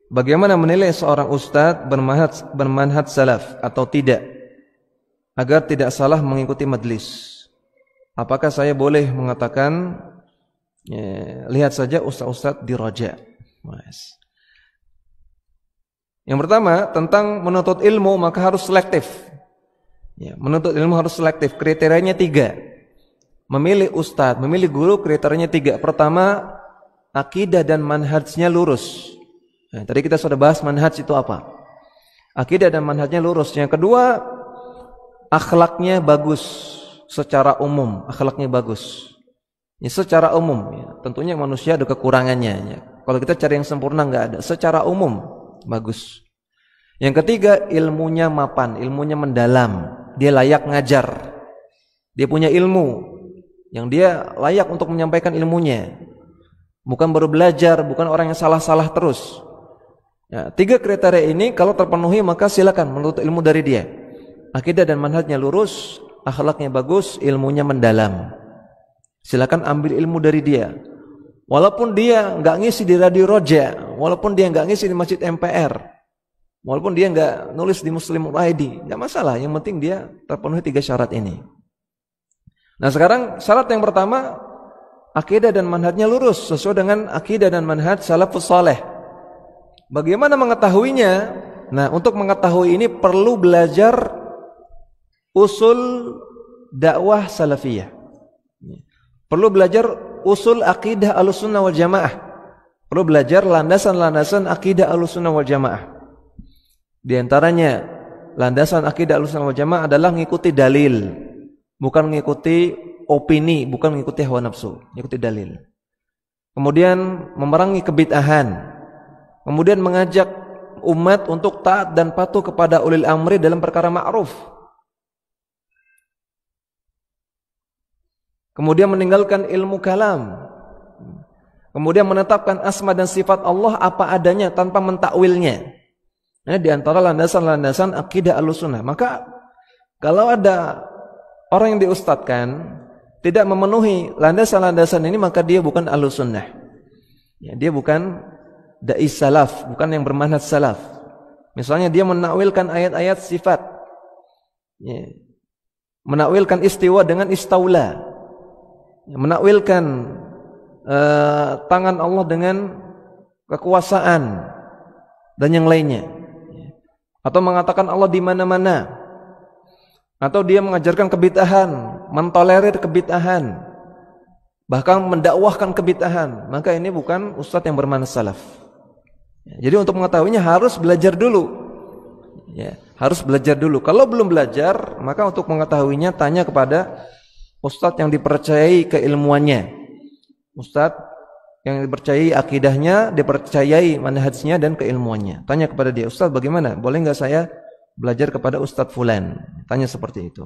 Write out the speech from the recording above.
Bagaimana menilai seorang ustadz bermanhaj salaf atau tidak, agar tidak salah mengikuti majlis? Apakah saya boleh mengatakan, lihat saja ustadz-ustadz di Raja? Yang pertama, tentang menuntut ilmu maka harus selektif. Menuntut ilmu harus selektif. Kriterianya 3. Memilih ustadz, memilih guru, kriterianya 3. Pertama, akidah dan manhajnya lurus. Tadi kita sudah bahas manhaj itu apa. Akidah dan manhajnya lurus. Yang kedua, akhlaknya bagus secara umum. Akhlaknya bagus. Secara umum. Tentunya manusia ada kekurangannya. Kalau kita cari yang sempurna nggak ada. Secara umum bagus. Yang ketiga, ilmunya mapan, ilmunya mendalam. Dia layak ngajar. Dia punya ilmu yang dia layak untuk menyampaikan ilmunya. Bukan baru belajar, bukan orang yang salah-salah terus. 3 kriteria ini kalau terpenuhi maka silakan menuntut ilmu dari dia. Akidah dan manhajnya lurus, akhlaknya bagus, ilmunya mendalam. Silakan ambil ilmu dari dia. Walaupun dia nggak ngisi di Radio Roja, walaupun dia nggak ngisi di Masjid MPR, walaupun dia nggak nulis di Muslim ID, nggak masalah. Yang penting dia terpenuhi 3 syarat ini. Nah sekarang syarat yang pertama, akidah dan manhajnya lurus sesuai dengan akidah dan manhaj salafus saleh. Bagaimana mengetahuinya? Nah, untuk mengetahui ini perlu belajar usul dakwah salafiyah. Perlu belajar usul akidah Ahlussunnah wal Jamaah. Perlu belajar landasan-landasan akidah Ahlussunnah wal Jamaah. Di antaranya landasan akidah Ahlussunnah wal Jamaah adalah mengikuti dalil, bukan mengikuti opini, bukan mengikuti hawa nafsu, mengikuti dalil. Kemudian memerangi kebid'ahan. Kemudian mengajak umat untuk taat dan patuh kepada ulil amri dalam perkara ma'ruf. Kemudian meninggalkan ilmu kalam. Kemudian menetapkan asma dan sifat Allah apa adanya tanpa mentakwilnya. Ini di antara landasan-landasan akidah Ahlussunnah. Maka kalau ada orang yang diustadkan tidak memenuhi landasan-landasan ini, maka dia bukan Ahlussunnah. Dia bukan dai salaf, bukan yang bermanhaj salaf. Misalnya dia menakwilkan ayat-ayat sifat, menakwilkan istiwa dengan istaula, menakwilkan tangan Allah dengan kekuasaan dan yang lainnya, atau mengatakan Allah di mana-mana, atau dia mengajarkan kebid'ahan, mentolerir kebid'ahan, bahkan mendakwahkan kebid'ahan, maka ini bukan ustadz yang bermanhaj salaf. Jadi untuk mengetahuinya harus belajar dulu. Harus belajar dulu. Kalau belum belajar, maka untuk mengetahuinya tanya kepada ustadz yang dipercayai keilmuannya. Ustadz yang dipercayai akidahnya, dipercayai manhajnya dan keilmuannya. Tanya kepada dia, ustadz bagaimana? Boleh nggak saya belajar kepada ustadz fulan? Tanya seperti itu.